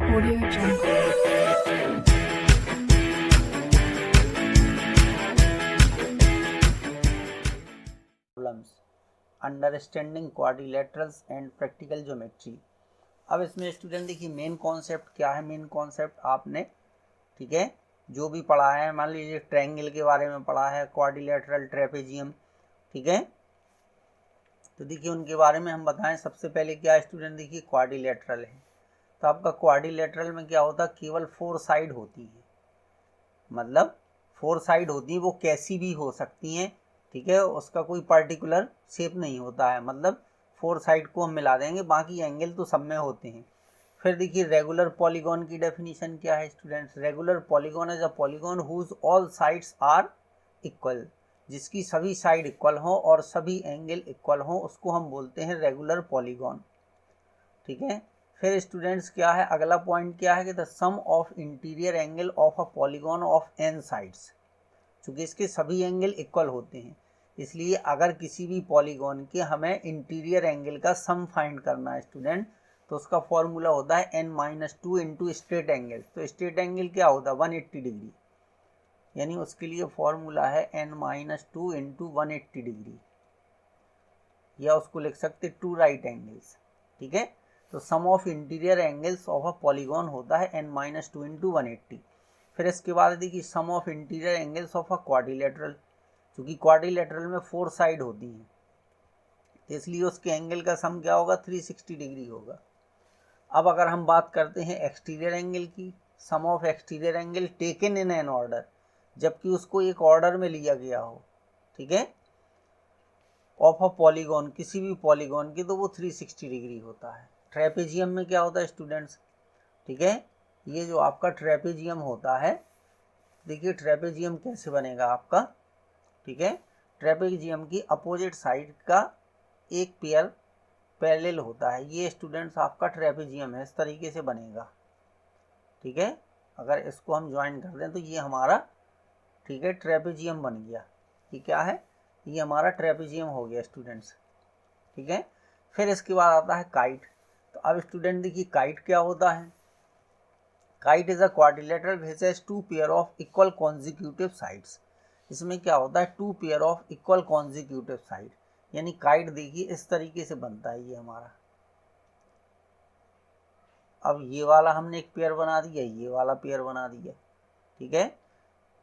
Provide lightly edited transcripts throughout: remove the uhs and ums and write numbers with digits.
Audio Jungle. Problems understanding quadrilaterals and practical geometry. अब इसमें student देखिए मेन कॉन्सेप्ट क्या है। मेन कॉन्सेप्ट आपने ठीक है जो भी पढ़ा है, मान लीजिए ट्रायंगल के बारे में पढ़ा है, क्वाड्रिलेटरल, ट्रेपेजियम, ठीक है। तो देखिए उनके बारे में हम बताएं। सबसे पहले क्या है स्टूडेंट, देखिए क्वाड्रिलेटरल है तो आपका क्वाड्रिलेटरल में क्या होता है, केवल 4 साइड होती है, मतलब 4 साइड होती है, वो कैसी भी हो सकती हैं, ठीक है। उसका कोई पर्टिकुलर शेप नहीं होता है, मतलब 4 साइड को हम मिला देंगे, बाकी एंगल तो सब में होते हैं। फिर देखिए रेगुलर पॉलीगॉन की डेफिनेशन क्या है students. Regular polygon is a polygon whose all sides are equal, जिसकी सभी साइड इक्वल हो और सभी एंगल इक्वल हो, उसको हम बोलते हैं रेगुलर पॉलीगॉन, ठीक है। फिर स्टूडेंट्स क्या है, अगला पॉइंट क्या है कि the sum of interior angle of a polygon of n sides, चूँकि इसके सभी एंगल इक्वल होते हैं, इसलिए अगर किसी भी पॉलीगॉन के हमें इंटीरियर एंगल का सम फाइंड करना है स्टूडेंट, तो उसका फॉर्मूला होता है n-2 इंटू स्ट्रेट एंगल। तो स्ट्रेट एंगल क्या होता है 180 डिग्री, यानी उसके लिए फॉर्मूला है n-2 इंटू 180 डिग्री, या उसको लिख सकते 2 राइट एंगल्स, ठीक है। तो sum of interior angles of a polygon होता है n-2 इंटू 180। फिर इसके बाद देखिए sum of interior angles of a quadrilateral, क्योंकि क्वाड्रिलेटरल में 4 साइड होती हैं, इसलिए उसके एंगल का सम क्या होगा 360 डिग्री होगा। अब अगर हम बात करते हैं एक्सटीरियर एंगल की, sum of exterior angle taken in an order, जबकि उसको एक ऑर्डर में लिया गया हो, ठीक है, ऑफ अ पॉलीगॉन, किसी भी पॉलीगॉन की, तो वो 360 डिग्री होता है। ट्रेपेजियम में क्या होता है स्टूडेंट्स, ठीक है, ये जो आपका ट्रेपेजियम होता है, देखिए ट्रेपेजियम कैसे बनेगा आपका, ठीक है। ट्रेपेजियम की अपोजिट साइड का एक पेयर पैरेलल होता है, ये स्टूडेंट्स आपका ट्रेपेजियम है, इस तरीके से बनेगा, ठीक है। अगर इसको हम ज्वाइन कर दें तो ये हमारा, ठीक है, ट्रेपेजियम बन गया। ये क्या है, ये हमारा ट्रेपेजियम हो गया स्टूडेंट्स, ठीक है। फिर इसके बाद आता है काइट। तो अब स्टूडेंट देखिए काइट क्या होता है। Kite is a quadrilateral which has 2 pair of equal consecutive sides. इसमें क्या होता है 2 pair of equal consecutive side, यानी काइट देखिए इस तरीके से बनता है ये हमारा। अब ये वाला हमने एक पेयर बना दिया, ये वाला पेयर बना दिया, ठीक है,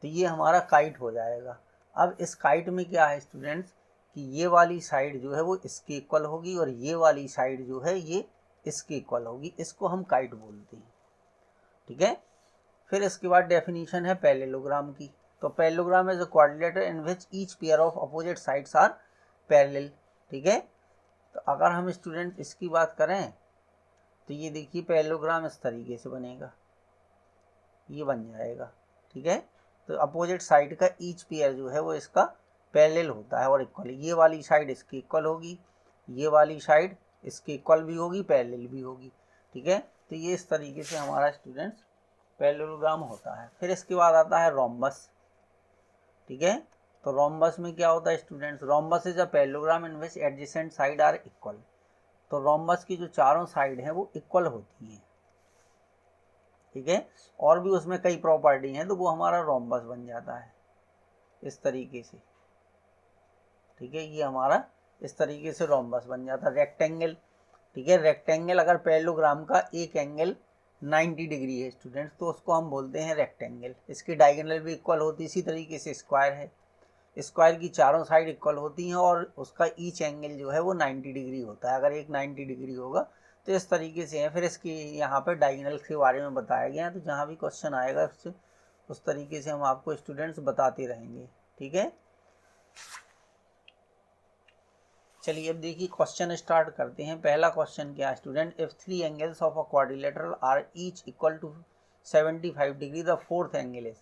तो ये हमारा काइट हो जाएगा। अब इस काइट में क्या है स्टूडेंट्स कि ये वाली साइड जो है वो इसके इक्वल होगी और ये वाली साइड जो है ये इसके इक्वल होगी, इसको हम काइट बोलते हैं, ठीक है। फिर इसके बाद डेफिनेशन है पैरेललोग्राम की। तो parallelogram is a quadrilateral in which each pair of opposite sides are parallel, ठीक है। तो अगर हम स्टूडेंट इसकी बात करें तो ये देखिए पैरेललोग्राम इस तरीके से बनेगा, ये बन जाएगा, ठीक है। तो अपोजिट साइड का ईच पेयर जो है वो इसका पैरेलल होता है और इक्वल, ये वाली साइड इसकी इक्वल होगी, ये वाली साइड इसकी इक्वल भी होगी, पैरेलल भी होगी, ठीक है। तो ये इस तरीके से हमारा स्टूडेंट्स पैरेललोग्राम होता है। फिर इसके बाद आता है रोम्बस, ठीक है। तो रोम्बस में क्या होता है students, rhombus is a parallelogram in which adjacent side are equal. तो रोम्बस की जो चारों साइड हैं वो इक्वल होती हैं, ठीक है, और भी उसमें कई प्रॉपर्टी हैं, तो वो हमारा रोम्बस बन जाता है इस तरीके से, ठीक है। ये हमारा इस तरीके से रोम्बस बन जाता है। रेक्टेंगल, ठीक है, रेक्टेंगल अगर पैरेललोग्राम का एक एंगल 90 डिग्री है स्टूडेंट्स, तो उसको हम बोलते हैं रेक्टेंगल। इसकी डायगोनल भी इक्वल होती है, इसी तरीके से स्क्वायर है, स्क्वायर की चारों साइड इक्वल होती हैं और उसका ईच एंगल जो है वो 90 डिग्री होता है, अगर एक 90 डिग्री होगा तो इस तरीके से है। फिर इसकी यहाँ पे डायगोनल के बारे में बताया गया है, तो जहाँ भी क्वेश्चन आएगा उससे उस तरीके से हम आपको स्टूडेंट्स बताते रहेंगे, ठीक है। चलिए अब देखिए क्वेश्चन स्टार्ट करते हैं। पहला क्वेश्चन क्या है student, if 3 angles of a quadrilateral are each equal to 75 degree, the fourth angle is.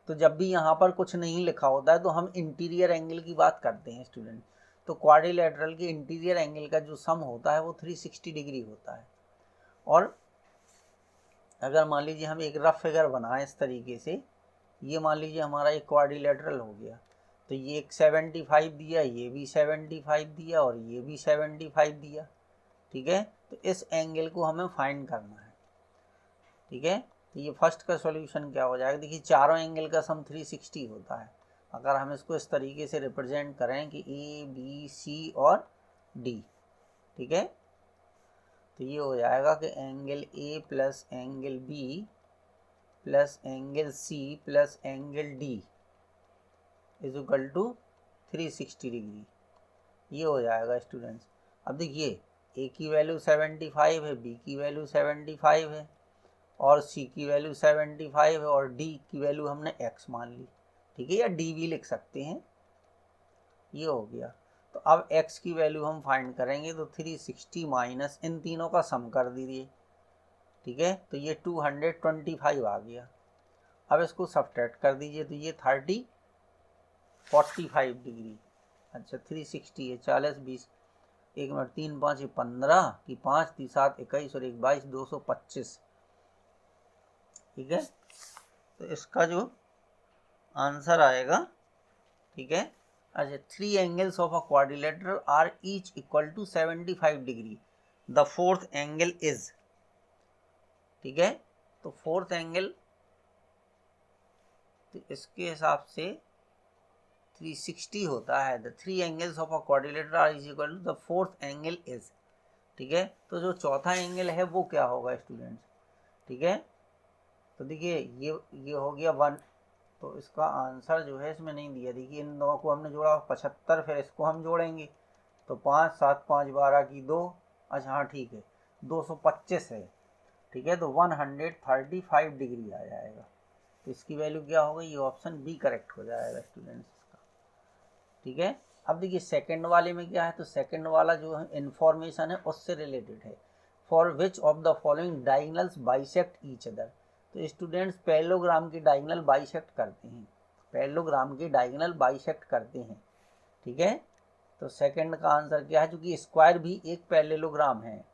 तो जब भी यहाँ पर कुछ नहीं लिखा होता है तो हम इंटीरियर एंगल की बात करते हैं स्टूडेंट। तो क्वाड्रिलेटरल के इंटीरियर एंगल का जो सम होता है वो 360 डिग्री होता है। और अगर मान लीजिए हम एक रफ फिगर बनाएं इस तरीके से, ये मान लीजिए हमारा एक क्वाड्रिलेटरल हो गया, तो ये एक 75 दिया, ये भी 75 दिया और ये भी 75 दिया, ठीक है। तो इस एंगल को हमें फाइंड करना है। ठीक है। तो ये फर्स्ट का सॉल्यूशन क्या हो जाएगा, देखिए चारों एंगल का सम 360 होता है। अगर हम इसको इस तरीके से रिप्रेजेंट करें कि ए बी सी और डी, ठीक है, तो ये हो जाएगा कि angle A plus angle B plus angle C plus angle D is equal to 360 degree. ये हो जाएगा स्टूडेंट्स। अब देखिए ए की वैल्यू 75 है, बी की वैल्यू 75 है और सी की वैल्यू 75 है और डी की वैल्यू हमने x मान ली, ठीक है, या डी भी लिख सकते हैं। ये हो गया। तो अब x की वैल्यू हम फाइंड करेंगे तो 360 माइनस इन तीनों का सम कर दीजिए, ठीक है, तो ये 225 आ गया। अब इसको सब्ट्रैक्ट कर दीजिए तो ये 45 डिग्री। अच्छा 360 है, 40 20 1 मिनट 3 5 15 की 5 3 7 21 और 1 22 225, ठीक है। तो इसका जो आंसर आएगा, ठीक है, अच्छा 3 angles of a quadrilateral are each equal to 75 degree, the fourth angle is, ठीक है। तो फोर्थ एंगल, तो इसके हिसाब से 360 होता है। The 3 angles of a quadrilateral are is equal to the fourth angle is, ठीक है। तो जो चौथा एंगल है वो क्या होगा स्टूडेंट्स, ठीक है। तो देखिए ये हो गया 1, तो इसका आंसर जो है इसमें नहीं दिया। देखिए इन दोनों को हमने जोड़ा 75, फिर इसको हम जोड़ेंगे तो 5 7 5 12 की 2, अच्छा हाँ ठीक है 225 है, ठीक है। तो 135 डिग्री आ जाएगा। तो इसकी वैल्यू क्या होगा, ये ऑप्शन बी करेक्ट हो जाएगा स्टूडेंट्स इसका, ठीक है। अब देखिए सेकंड वाले में क्या है, तो सेकंड वाला जो है इंफॉर्मेशन है उससे रिलेटेड है। For which of the following diagonals bisect each other. तो स्टूडेंट्स पैरेललोग्राम की डायगोनल बाइसेक्ट करते हैं, पैरेललोग्राम की डायगोनल बाइसेक्ट करते हैं, ठीक है। तो सेकंड का आंसर क्या है, क्योंकि स्क्वायर भी एक पैरेललोग्राम है,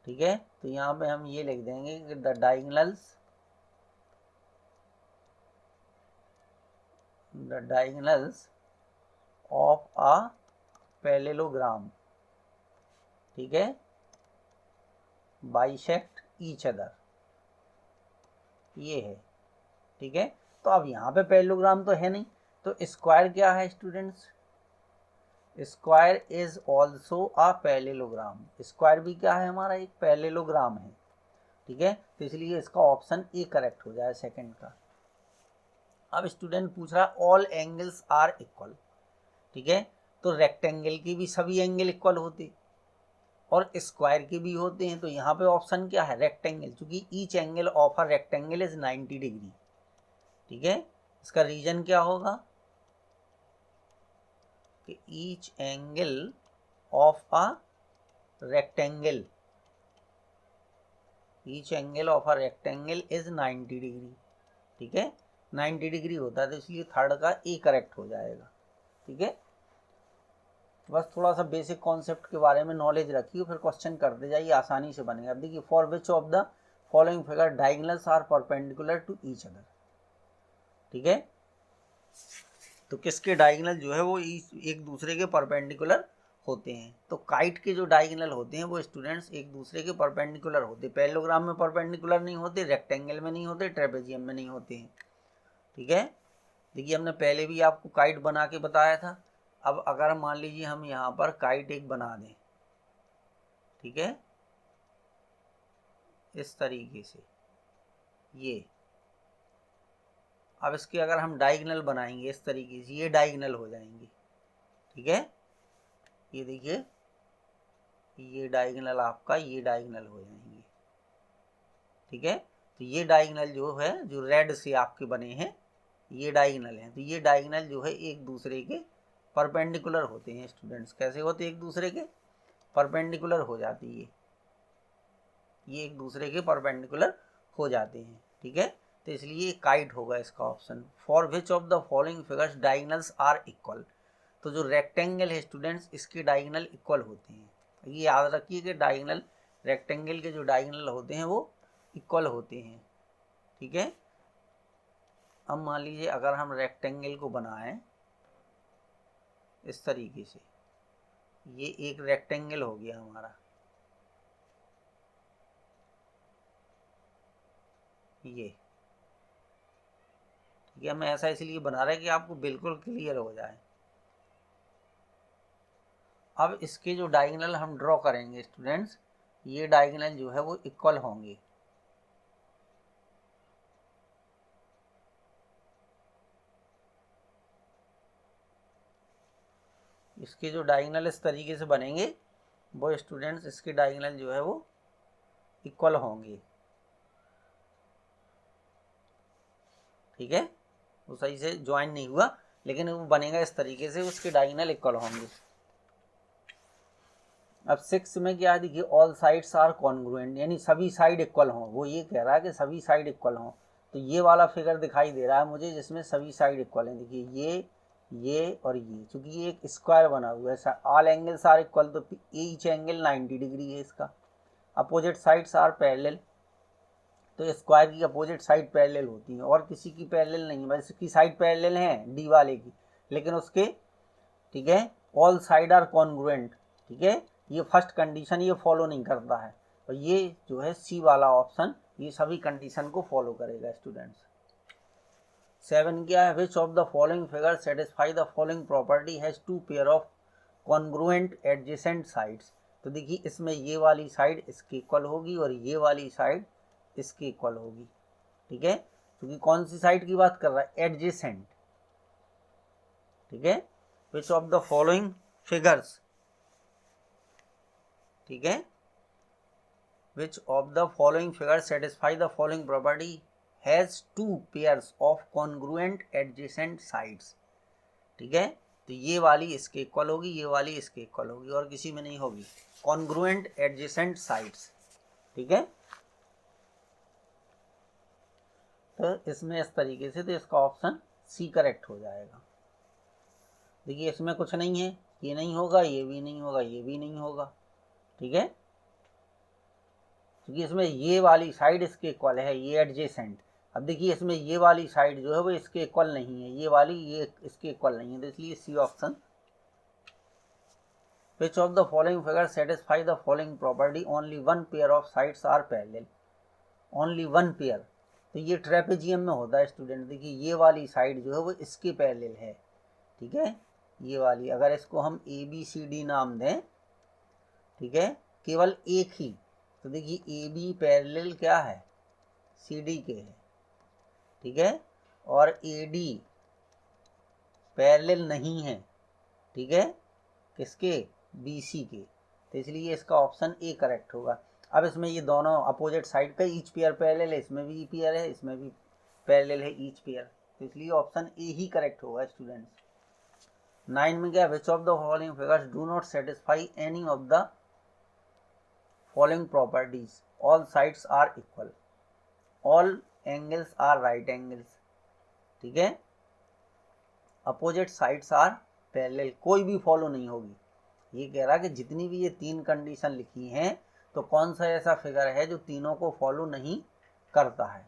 ठीक है। तो यहाँ पे हम ये लिख देंगे कि the diagonals of a parallelogram, ठीक है, बाइसेक्ट ईच अदर, ये है, ठीक है। तो अब यहाँ पे पैरेललोग्राम तो है नहीं, तो स्क्वायर क्या है students, square is also a parallelogram. Square भी क्या है हमारा, एक पैरेललोग्राम है, ठीक है। तो इसलिए इसका ऑप्शन ए करेक्ट हो जाए सेकंड का। अब स्टूडेंट पूछ रहा है ऑल एंगल्स आर इक्वल, ठीक है। तो रेक्टेंगल के भी सभी एंगल इक्वल होते और स्क्वायर के भी होते हैं। तो यहाँ पे ऑप्शन क्या है, रेक्टेंगल, क्योंकि each angle of a rectangle is 90 degree, ठीक है। इसका रीजन क्या होगा कि each angle of a rectangle, each angle of a rectangle is 90 degree, ठीक है, 90 डिग्री होता है। तो इसलिए थर्ड का ए करेक्ट हो जाएगा, ठीक है। बस थोड़ा सा बेसिक कॉन्सेप्ट के बारे में नॉलेज रखिए, फिर क्वेश्चन करते जाइए, आसानी से बनेगा। अब देखिए for which of the following figure diagonals are perpendicular to each other, ठीक है। तो किसके डायगोनल जो है वो एक दूसरे के परपेंडिकुलर होते हैं। तो काइट के जो डायगोनल होते हैं वो स्टूडेंट्स एक दूसरे के परपेंडिकुलर होते हैं। पैरेललोग्राम में परपेंडिकुलर नहीं होते, रेक्टेंगल में नहीं होते, ट्रेपेजियम में नहीं होते हैं, ठीक है। देखिए हमने पहले भी आपको काइट बना के बताया था। अब अगर मान लीजिए हम यहाँ पर काइट एक बना दें, ठीक है, इस तरीके से ये, अब इसके अगर हम डायगोनल बनाएंगे इस तरीके से, ये डायगोनल हो जाएंगे, ठीक है। ये देखिए ये डायगोनल आपका, ये डायगोनल हो जाएंगे, ठीक है। तो ये डायगोनल जो है, जो रेड से आपके बने हैं, ये डायगोनल हैं। तो ये डायगोनल जो है एक दूसरे के परपेंडिकुलर होते हैं स्टूडेंट्स। कैसे होते हैं, एक दूसरे के परपेंडिकुलर हो जाती है, ये एक दूसरे के परपेंडिकुलर हो जाते हैं, ठीक है। तो इसलिए काइट होगा इसका option. For which of the following figures diagonals are equal. तो जो रेक्टेंगल है स्टूडेंट्स, इसके डायगोनल इक्वल होते हैं। ये याद रखिए कि डायगोनल, रेक्टेंगल के जो डायगोनल होते हैं वो इक्वल होते हैं, ठीक है। अब मान लीजिए अगर हम रेक्टेंगल को बनाएं इस तरीके से, ये एक रेक्टेंगल हो गया हमारा, ये, ठीक है। मैं ऐसा इसलिए बना रहा है कि आपको बिल्कुल क्लियर हो जाए। अब इसके जो डायगोनल हम ड्रॉ करेंगे स्टूडेंट्स, ये डायगोनल जो है वो इक्वल होंगे। इसके जो डायगोनल इस तरीके से बनेंगे वो स्टूडेंट्स, इसके डायगोनल जो है वो इक्वल होंगे, ठीक है। वो सही से ज्वाइन नहीं हुआ, लेकिन वो बनेगा इस तरीके से, उसके डायगोनल इक्वल होंगे। अब 6 में क्या देखिए, ऑल साइड्स आर कॉन्ग्रुएंट, यानी सभी साइड इक्वल हों। वो ये कह रहा है कि सभी साइड इक्वल हों। तो ये वाला फिगर दिखाई दे रहा है मुझे जिसमें सभी साइड इक्वल हैं। देखिए ये और ये, चूंकि ये एक स्क्वायर बना हुआ है, ऑल एंगल्स आर इक्वल, तो ईच एंगल 90 डिग्री है इसका। अपोजिट साइड्स आर पैरेलल, तो स्क्वायर की अपोजिट साइड पैरेलल होती है, और किसी की पैरेलल नहीं है, बस इसकी साइड पैरेलल है डी वाले की, लेकिन उसके, ठीक है, ऑल साइड आर कॉन्ग्रुएंट, ठीक है। ये फर्स्ट कंडीशन ये फॉलो नहीं करता है, और ये जो है सी वाला ऑप्शन, ये सभी कंडीशन को फॉलो करेगा स्टूडेंट्स। 7 क्या है, which of the following figure satisfy the following property has two pair of congruent adjacent sides. तो देखिए इसमें ये वाली साइड इसके इक्वल होगी और ये वाली साइड इसके इक्वल होगी, ठीक है। क्योंकि कौन सी साइड की बात कर रहा है, एडजेसेंट, ठीक है। Which of the following figures, ठीक है, which of the following figure satisfy the following property has two pairs of congruent adjacent sides, ठीक है। तो ये वाली इसके इक्वल होगी, ये वाली इसके इक्वल होगी, और किसी में नहीं होगी, कॉन्ग्रुएंट एडजेसेंट साइड्स, ठीक है। तो इसमें इस तरीके से, तो इसका ऑप्शन सी करेक्ट हो जाएगा। देखिए इसमें कुछ नहीं है, ये नहीं होगा, ये भी नहीं होगा, ये भी नहीं होगा, ठीक है। क्योंकि इसमें ये वाली साइड इसके इक्वल है, ये एडजेसेंट। अब देखिए इसमें ये वाली साइड जो है वो इसके इक्वल नहीं है, ये वाली ये इसके इक्वल नहीं है, तो इसलिए C option. Which of the following figure satisfy the following property, only one pair of sides are parallel, only one pair. तो ये ट्रेपेजियम में होता है स्टूडेंट। देखिए ये वाली साइड जो है वो इसके पैरेलल है, ठीक है। ये वाली, अगर इसको हम ए बी सी डी नाम दें, ठीक है, केवल एक ही, तो देखिए ए बी पैरेलल क्या है, सी डी के है, ठीक है, और ए डी पैरेलल नहीं है, ठीक है, किसके, बी सी के। तो इसलिए इसका ऑप्शन ए करेक्ट होगा। अब इसमें ये दोनों अपोजिट साइड का ईच पेयर पैरेलल है, इसमें भी पेयर है, इसमें भी पैरेलल है ईच पेयर, तो इसलिए ऑप्शन ए ही करेक्ट होगा स्टूडेंट्स। 9 में क्या, which of the following figures do not satisfy any of the following properties, all sides are equal, all angles are right angles, ठीक है, अपोजिट साइड्स आर पैरेलल, कोई भी फॉलो नहीं होगी। ये कह रहा है कि जितनी भी ये 3 कंडीशन लिखी हैं, तो कौन सा ऐसा फिगर है जो तीनों को फॉलो नहीं करता है,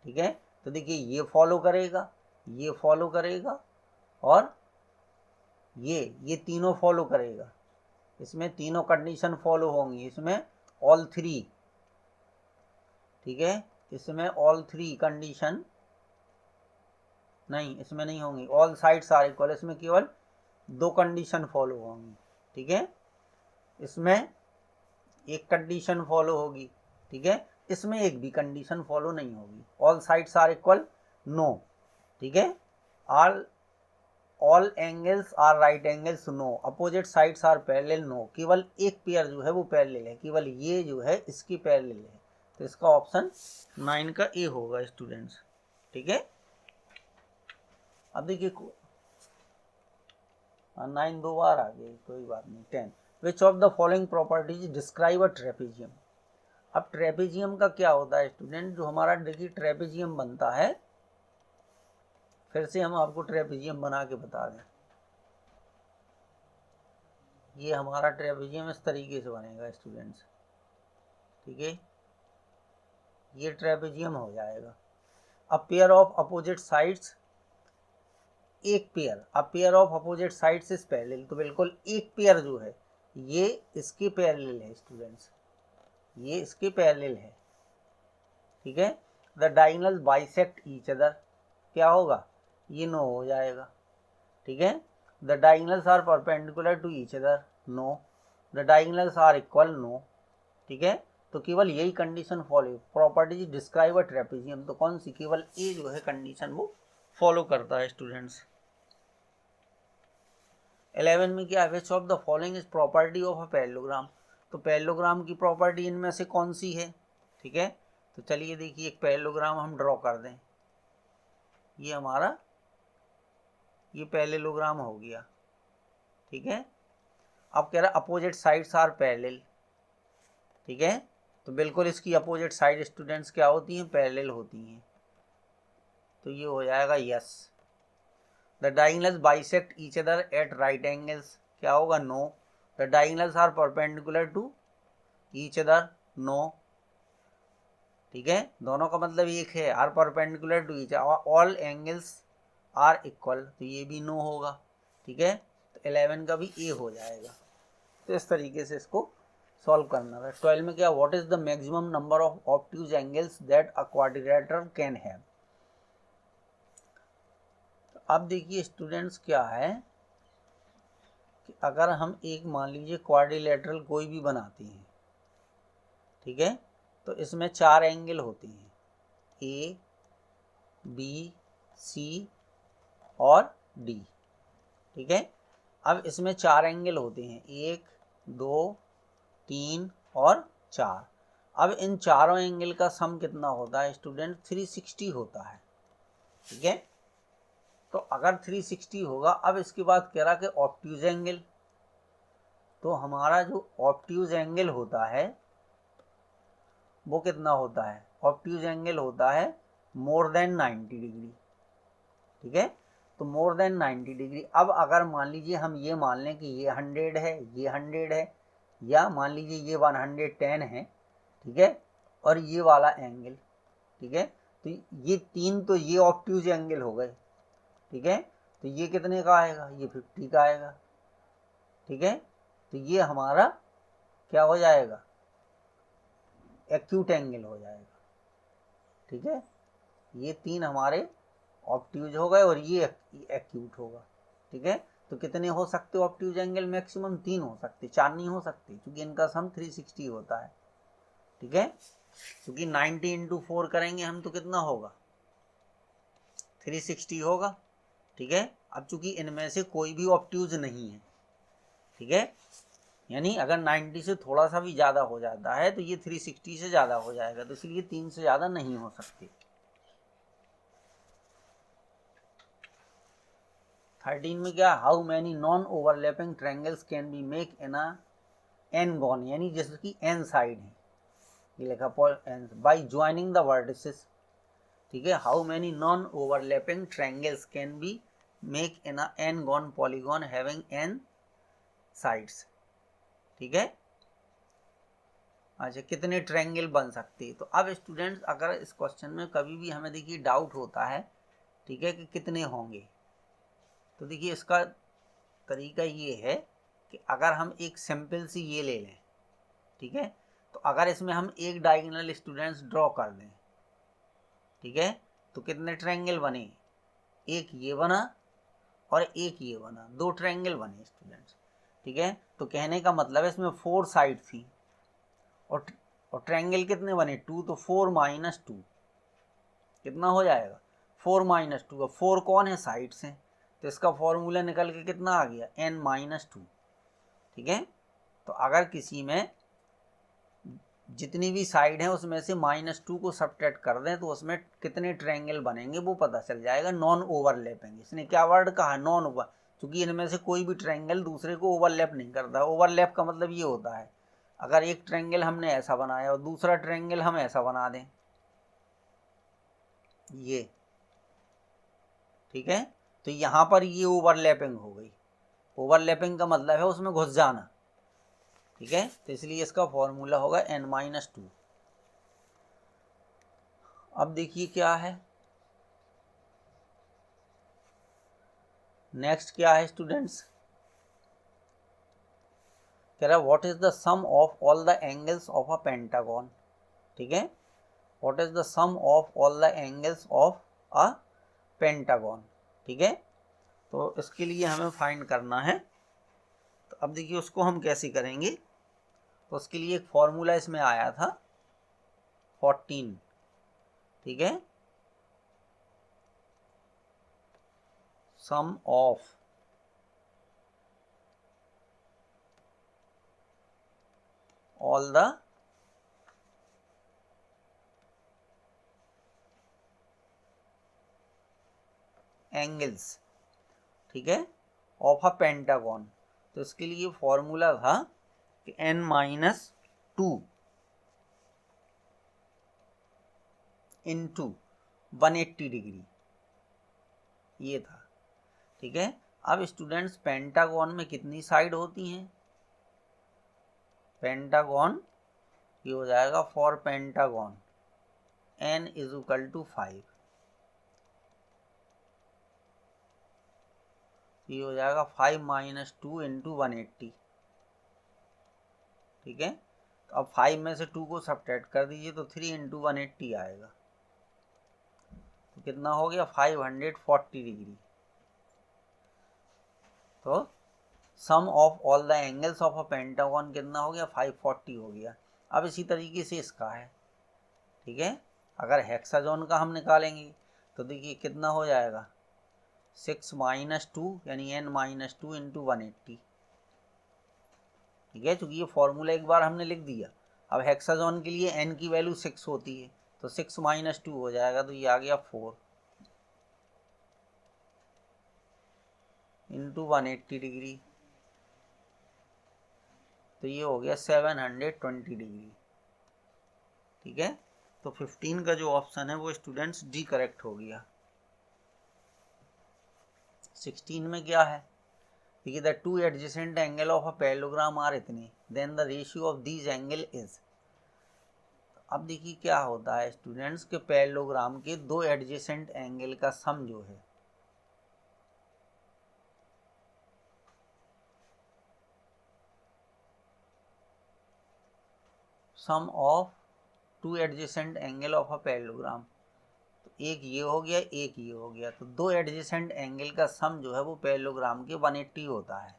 ठीक है। तो देखिए ये फॉलो करेगा, ये फॉलो करेगा, और ये तीनों फॉलो करेगा, इसमें तीनों कंडीशन फॉलो होंगी, इसमें ऑल 3, ठीक है, इसमें ऑल 3 कंडीशन नहीं, इसमें नहीं होंगी, ऑल साइड्स आर इक्वल, इसमें केवल 2 कंडीशन फॉलो होंगी, ठीक है। इसमें एक कंडीशन फॉलो होगी, ठीक है, इसमें एक भी कंडीशन फॉलो नहीं होगी। All sides are equal, no, ठीक है, all angles are right angles, no, opposite sides are parallel, no, केवल एक पेयर जो है वो पैरेलल है, केवल ये जो है इसकी पैरेलल है, तो इसका ऑप्शन 9 का ए होगा स्टूडेंट्स, ठीक है। अब देखिए 9 2 बार आ गई, कोई बात नहीं। 10, विच of the following properties describe a trapezium. अब ट्रेपेजियम का क्या होता है स्टूडेंट, जो हमारा देखिए ट्रेपेजियम बनता है, फिर से हम आपको ट्रेपेजियम बना के बता दें। ये हमारा ट्रेपेजियम इस तरीके से बनेगा स्टूडेंट्स, ठीक है, ये ट्रेपेजियम हो जाएगा। A pair of opposite sides, एक pair, a pair of opposite sides is parallel, तो बिल्कुल एक पेयर जो है ये इसके पैरेलल है स्टूडेंट्स, ये इसके पैरेलल है, ठीक है। The diagonals bisect each other, क्या होगा, ये नो हो जाएगा, ठीक है। The diagonals are perpendicular to each other, no. The diagonals are equal, no, ठीक है। तो केवल यही condition follow, properties describe a trapezium, तो कौन सी, केवल ये जो है कंडीशन वो फॉलो करता है स्टूडेंट्स। 11 में क्या है, which of the following is property of a parallelogram, तो पैरेललोग्राम की प्रॉपर्टी इनमें से कौन सी है, ठीक है। तो चलिए देखिए एक पैरेललोग्राम हम ड्रॉ कर दें, ये हमारा ये पैरेललोग्राम हो गया, ठीक है। अब कह रहा है अपोजिट साइड्स आर पैरेलल, ठीक है। तो बिल्कुल इसकी अपोजिट साइड स्टूडेंट्स क्या होती हैं, पैरेलल होती हैं, तो ये हो जाएगा yes. The diagonals bisect each other at right angles, क्या होगा, no. The diagonals are perpendicular to each other, no, ठीक है। दोनों का मतलब एक है, are perpendicular to each, all angles are equal, तो ये भी नो होगा, ठीक है। तो 11 का भी ए हो जाएगा। तो इस तरीके से इसको सॉल्व करना है। 12 में क्या, what is the maximum number of obtuse angles that a quadrilateral can have. तो अब देखिए स्टूडेंट्स क्या है कि अगर हम एक मान लीजिए क्वाड्रिलेटरल कोई भी बनाते हैं, ठीक है, तो इसमें 4 एंगल होते हैं, ए बी सी और डी, ठीक है। अब इसमें 4 एंगल होते हैं, 1 2 3 और 4। अब इन चारों एंगल का सम कितना होता है स्टूडेंट, 360 होता है, ठीक है। तो अगर 360 होगा, अब इसके बाद कह रहा कि ऑब्ट्यूज एंगल, तो हमारा जो ऑब्ट्यूज एंगल होता है वो कितना होता है, ऑब्ट्यूज एंगल होता है मोर देन 90 डिग्री, ठीक है। तो मोर देन 90 डिग्री। अब अगर मान लीजिए हम ये मान लें कि ये 100 है, ये 100 है, या मान लीजिए ये 110 है, ठीक है, और ये वाला एंगल, ठीक है, तो ये 3 तो ये ऑब्ट्यूज एंगल हो गए, ठीक है। तो ये कितने का आएगा, ये 50 का आएगा, ठीक है। तो ये हमारा क्या हो जाएगा, एक्यूट एंगल हो जाएगा, ठीक है। ये 3 हमारे ऑब्ट्यूज हो गए और ये एक्यूट होगा, ठीक है। तो कितने हो सकते ऑब्ट्यूज एंगल, मैक्सिमम 3 हो सकते, 4 नहीं हो सकते, क्योंकि इनका सम 360 होता है, ठीक है। क्योंकि 90 इंटू 4 करेंगे हम तो कितना होगा, 360 होगा, ठीक है। अब चूंकि इनमें से कोई भी ऑब्ट्यूज नहीं है, ठीक है, यानी अगर 90 से थोड़ा सा भी ज़्यादा हो जाता है तो ये 360 से ज़्यादा हो जाएगा, तो इसलिए 3 से ज़्यादा नहीं हो सकते। 13 में क्या, how many non overlapping triangles can be make in a N gon, यानी जिसकी एन साइड है, ये लिखा बाय ज्वाइनिंग द वर्टिसेस, ठीक है। How many non overlapping triangles can be make in a N gon polygon having N sides, ठीक है। अच्छा, कितने ट्रायंगल बन सकते हैं। तो अब स्टूडेंट्स अगर इस क्वेश्चन में कभी भी हमें देखिए डाउट होता है, ठीक है, कि कितने होंगे, तो देखिए इसका तरीका ये है कि अगर हम एक सिंपल सी ये ले लें, ठीक है, तो अगर इसमें हम एक डायगोनल स्टूडेंट्स ड्रॉ कर दें, ठीक है, तो कितने ट्रायंगल बने, एक ये बना और एक ये बना, 2 ट्रायंगल बने स्टूडेंट्स, ठीक है। तो कहने का मतलब है इसमें 4 साइड थी और ट्रायंगल कितने बने, 2, तो 4 माइनस 2 कितना हो जाएगा, 4 माइनस 2। 4 कौन है, साइड्स हैं, तो इसका फॉर्मूला निकल के कितना आ गया, n माइनस 2, ठीक है। तो अगर किसी में जितनी भी साइड है उसमें से -2 को सब्ट्रैक्ट कर दें तो उसमें कितने ट्रायंगल बनेंगे वो पता चल जाएगा, नॉन ओवरलैपिंग। इसने क्या वर्ड कहा, नॉन ओवर, क्योंकि इनमें से कोई भी ट्रायंगल दूसरे को ओवरलैप नहीं करता। ओवरलैप का मतलब ये होता है अगर एक ट्रायंगल हमने ऐसा बनाया और दूसरा ट्रायंगल हम ऐसा बना दें, ये, ठीक है, तो यहाँ पर ये ओवरलैपिंग हो गई। ओवरलैपिंग का मतलब है उसमें घुस जाना, ठीक है। तो इसलिए इसका फॉर्मूला होगा n-2। अब देखिए क्या है नेक्स्ट, क्या है स्टूडेंट्स, कह रहा है what is the sum of all the angles of a pentagon, ठीक है। What is the sum of all the angles of a pentagon. ठीक है, तो इसके लिए हमें फाइंड करना है। तो अब देखिए उसको हम कैसे करेंगे, तो उसके लिए एक फॉर्मूला इसमें आया था 14। ठीक है, sum of all the angles, ठीक है, ऑफ अ पेंटागन। तो इसके लिए फॉर्मूला था कि n-2 इंटू 180 डिग्री, ये था। ठीक है, अब स्टूडेंट्स पेंटागन में कितनी साइड होती हैं? पेंटागन ये हो जाएगा फॉर पेंटागन n = 5, ये हो जाएगा 5 - 2 इंटू 180। ठीक है, तो अब 5 में से 2 को सब्ट्रैक्ट कर दीजिए तो 3 इंटू 180 आएगा, तो कितना हो गया 540 डिग्री। तो sum of all the angles of a pentagon कितना हो गया 540 हो गया। अब इसी तरीके से इसका है। ठीक है, अगर हेक्सागोन का हम निकालेंगे तो देखिए कितना हो जाएगा 6 - 2 यानी n-2 इंटू 180। ठीक है, चूंकि ये फॉर्मूला एक बार हमने लिख दिया। अब हेक्सागोन के लिए n की वैल्यू 6 होती है, तो 6 - 2 हो जाएगा, तो ये आ गया 4 इंटू 180 डिग्री, तो ये हो गया 720 डिग्री। ठीक है, तो 15 का जो ऑप्शन है वो स्टूडेंट्स डी करेक्ट हो गया। 16 में क्या है, देखिए the two adjacent angle of a parallelogram are इतने, then the ratio of these angle is. अब देखिए क्या होता है स्टूडेंट्स के पैरेललोग्राम के दो एडजेसेंट एंगल का सम जो है sum of two adjacent angle of a parallelogram, तो एक ये हो गया एक ये हो गया, तो दो एडजेसेंट एंगल का सम जो है वो पैरेललोग्राम के 180 होता है।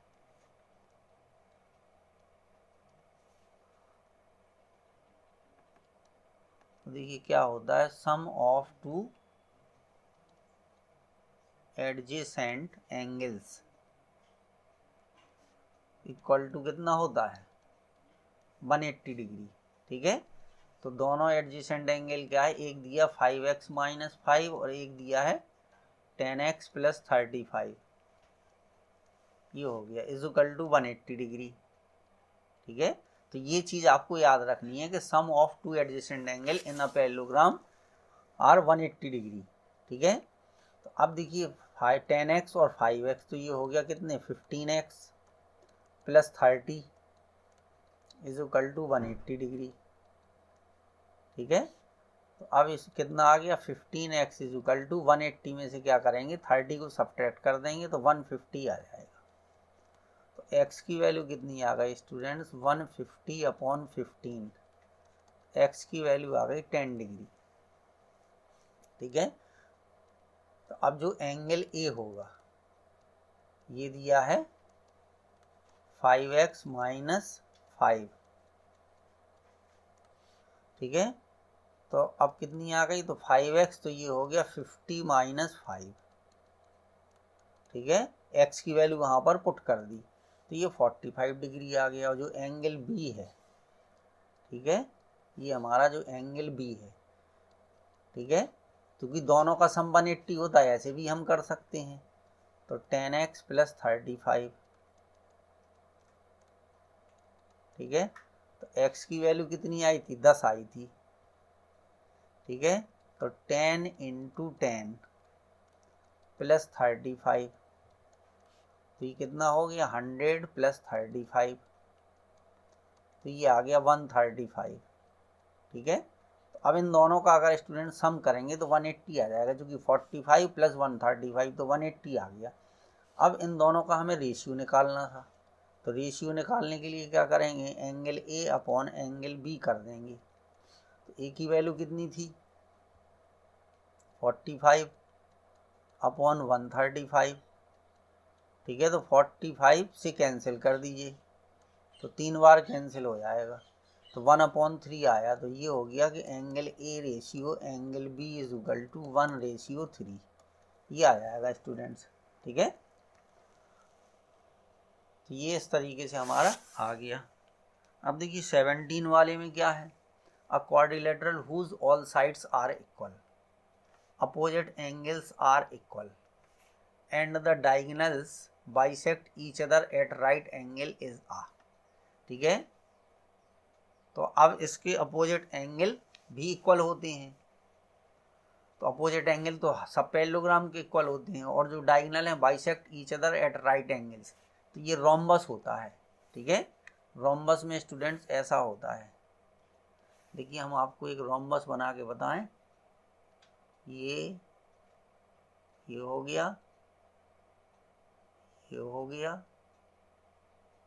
तो देखिए क्या होता है sum of two adjacent angles equal to कितना होता है 180 डिग्री। ठीक है, तो दोनों एडजेसेंट एंगल क्या है, एक दिया 5x - 5 और एक दिया है 10x + 35, ये हो गया इक्वल टू 180 डिग्री। ठीक है, तो ये चीज़ आपको याद रखनी है कि sum of two adjacent angle in a parallelogram are 180 degree. ठीक है, तो अब देखिए 10x और 5x, तो ये हो गया कितने 15x + 30 इक्वल टू 180 डिग्री। ठीक है, तो अब इस कितना आ गया 15x इक्वल टू 180 में से क्या करेंगे 30 को सब्ट्रैक्ट कर देंगे तो 150 आ जाएगा। तो x की वैल्यू कितनी आ गई स्टूडेंट्स 150/15, x की वैल्यू आ गई 10 डिग्री। ठीक है, तो अब जो एंगल A होगा ये दिया है 5x - 5। ठीक है, तो अब कितनी आ गई, तो 5x, तो ये हो गया 50 - 5। ठीक है, x की वैल्यू वहाँ पर पुट कर दी तो ये 45 डिग्री आ गया। और जो एंगल B है, ठीक है, ये हमारा जो एंगल B है, ठीक है, क्योंकि दोनों का सम 180 होता है, ऐसे भी हम कर सकते हैं। तो 10x + 35। ठीक है, तो x की वैल्यू कितनी आई थी 10 आई थी। ठीक है, तो 10 × 10 + 35, तो ये कितना हो गया 100 + 35, तो ये आ गया 135। ठीक है, तो अब इन दोनों का अगर स्टूडेंट सम करेंगे तो 180 आ जाएगा, क्योंकि 45 + 135 तो 180 आ गया। अब इन दोनों का हमें रेशियो निकालना था, तो रेशियो निकालने के लिए क्या करेंगे एंगल A/एंगल B कर देंगे। तो ए की वैल्यू कितनी थी 45 अपॉन 135, ठीक है। तो 45 से कैंसिल कर दीजिए, तो 3 बार कैंसिल हो जाएगा, तो 1/3 आया। तो ये हो गया कि angle A ratio angle B is equal to 1:3, ये आ जाएगा स्टूडेंट्स, ठीक है। तो ये इस तरीके से हमारा आ गया। अब देखिए 17 वाले में क्या है, a quadrilateral whose all sides are equal, opposite angles are equal and the diagonals bisect each other at right angle is आ, ठीक है। तो अब इसके अपोजिट एंगल भी इक्वल होते हैं, तो अपोजिट एंगल तो सब पैरेललोग्राम के इक्वल होते हैं, और जो डायगोनल है bisect each other at right angles, तो ये रोम्बस होता है, ठीक है। रोम्बस में स्टूडेंट्स ऐसा होता है, देखिए हम आपको एक रोम्बस बना के बताएं, ये हो गया, ये हो गया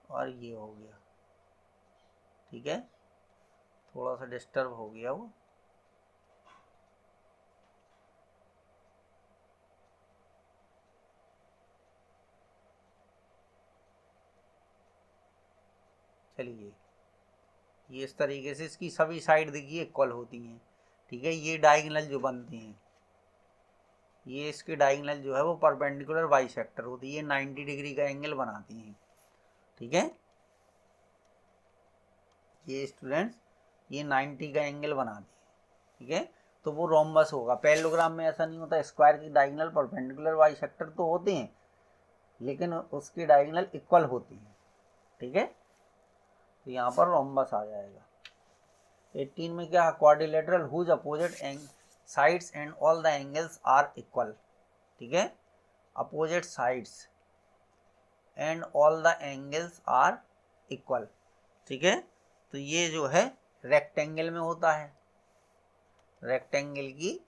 और ये हो गया, ठीक है। थोड़ा सा डिस्टर्ब हो गया वो, चलिए ये इस तरीके से इसकी सभी साइड देखिए इक्वल होती हैं, ठीक है। ये डायगोनल जो बनती हैं, ये इसके डायगोनल जो है वो परपेंडिकुलर बाइसेक्टर होती है, ये 90 डिग्री का एंगल बनाती हैं, ठीक है। ये स्टूडेंट्स ये 90 का एंगल बनाती है, ठीक है। तो वो रोम्बस होगा। पैरेललोग्राम में ऐसा नहीं होता, स्क्वायर की डायगोनल परपेंडिकुलर बाइसेक्टर तो होते हैं लेकिन उसकी डायगोनल इक्वल होती है, ठीक है। तो यहाँ पर रोम्बस आ जाएगा। 18 में क्या है, quadrilateral whose opposite sides and all the angles are equal, ठीक है। Opposite sides and all the angles are equal, ठीक है। तो ये जो है रेक्टेंगल में होता है, रेक्टेंगल की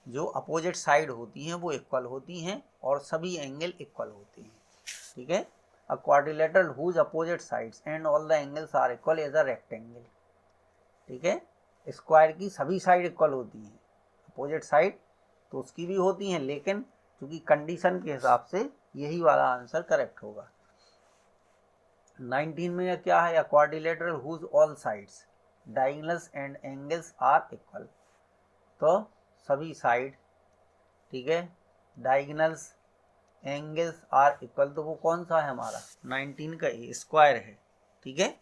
जो अपोजिट साइड होती हैं वो इक्वल होती हैं और सभी एंगल इक्वल होते हैं, ठीक है। A quadrilateral whose opposite sides and all the angles are equal is a rectangle, ठीक है। स्क्वायर की सभी साइड इक्वल होती हैं, अपोजिट साइड तो उसकी भी होती हैं, लेकिन क्योंकि कंडीशन के हिसाब से यही वाला आंसर करेक्ट होगा। 19 में क्या है, a quadrilateral whose all sides diagonals and angles are equal, तो सभी साइड, ठीक है, डायगोनल्स एंगल्स आर इक्वल, तो वो कौन सा है हमारा 19 का स्क्वायर है, ठीक है,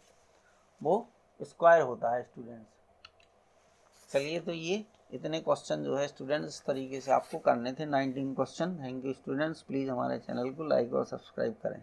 वो स्क्वायर होता है स्टूडेंट्स। चलिए तो ये इतने क्वेश्चन जो है स्टूडेंट्स इस तरीके से आपको करने थे, 19 question. Thank you students, please हमारे चैनल को लाइक और सब्सक्राइब करें।